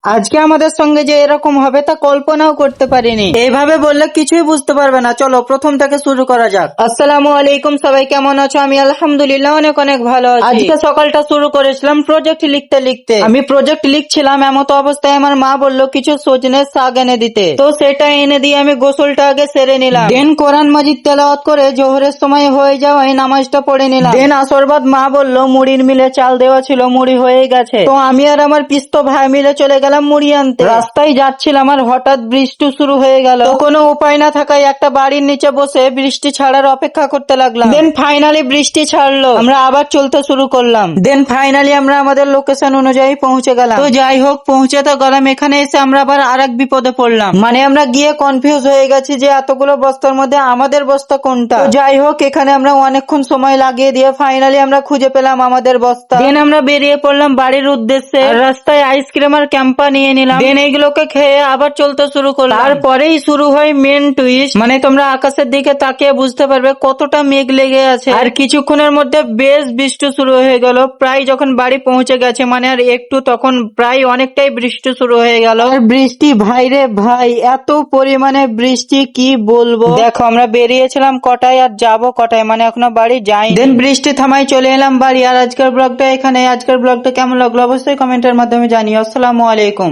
আজকে আমাদের সঙ্গে যে এরকম হবে তা কল্পনাও করতে পারিনি। এইভাবে বললে কিছুই বুঝতে পারবে না। চলো প্রথম থেকে শুরু করা যাক। আসসালামু আলাইকুম, সবাই কেমন আছো? আমি আলহামদুলিল্লাহ অনেক অনেক ভালো আছি। আজকে সকালটা শুরু করেছিলাম প্রজেক্ট লিখতে লিখতে। আমি প্রজেক্ট লিখছিলাম, এমত অবস্থায় আমার মা বললো কিছু সজনের শাক এনে দিতে। তো সেটা এনে দিয়ে আমি গোসলটা আগে সেরে নিলাম। দেন কোরআন মাজিদ তেলাওয়াত করে জোহরের সময় হয়ে যাওয়ায় নামাজটা পড়ে নিলাম। দেন আসর বাদ মা বললো মুড়ির মিলে চাল দেওয়া ছিল, মুড়ি হয়ে গেছে। তো আমি আর আমার পিস্তো ভাই মিলে চলে গেলাম মুড়ি আনতে। রাস্তায় যাচ্ছিলাম আর হঠাৎ বৃষ্টি শুরু হয়ে গেল। তো কোনো উপায় না থাকায় একটা বাড়ির নিচে বসে বৃষ্টি ছাড়ার অপেক্ষা করতে লাগলাম। দেন ফাইনালি বৃষ্টি ছাড়লো, আমরা আবার চলতে শুরু করলাম। দেন ফাইনালি আমরা আমাদের লোকেশন অনুযায়ী পৌঁছে গেলাম। তো যাই হোক, পৌঁছে তো গেলাম, এখানে এসে আমরা আবার আরেক বিপদে পড়লাম। মানে আমরা গিয়ে কনফিউজ হয়ে গেছি যে এতগুলো বস্তার মধ্যে আমাদের বস্তা কোনটা। তো যাই হোক, এখানে আমরা অনেকক্ষণ সময় লাগিয়ে দিয়ে ফাইনালি আমরা খুঁজে পেলাম আমাদের বস্তা। দেন আমরা বেরিয়ে পড়লাম বাড়ির উদ্দেশ্যে। আর রাস্তায় আইসক্রিম আর ক্যাম্পা নিয়ে নিলাম। দেন এইগুলোকে খেয়ে আবার চলতে শুরু করলাম। তারপরেই শুরু হয় মেন টুইস্ট। মানে তোমরা আকাশের দিকে তাকিয়ে বুঝতে পারবে কতটা মেঘ লেগে আছে। আর কিছুক্ষণের মধ্যে বেশ বৃষ্টি শুরু হয়ে গেল। প্রায় যখন বাড়ি পৌঁছে গেছে, মানে আর একটু, তখন প্রায় অনেকটাই বৃষ্টি শুরু হয়ে গেল। আর বৃষ্টি ভাই রে ভাই, এত পরিমাণে বৃষ্টি কি বলবো। দেখো আমরা বেরিয়েছিলাম কটায় আর যাবো কটায়, মানে এখনো বাড়ি যাই। দেন বৃষ্টি থামাই চলে এলাম বাড়ি। আর আজকের ব্লগটা এখানে। আজকের ব্লগটা কেমন লাগলো অবশ্যই কমেন্টের মাধ্যমে জানিও। আসসালামু আলাইকুম।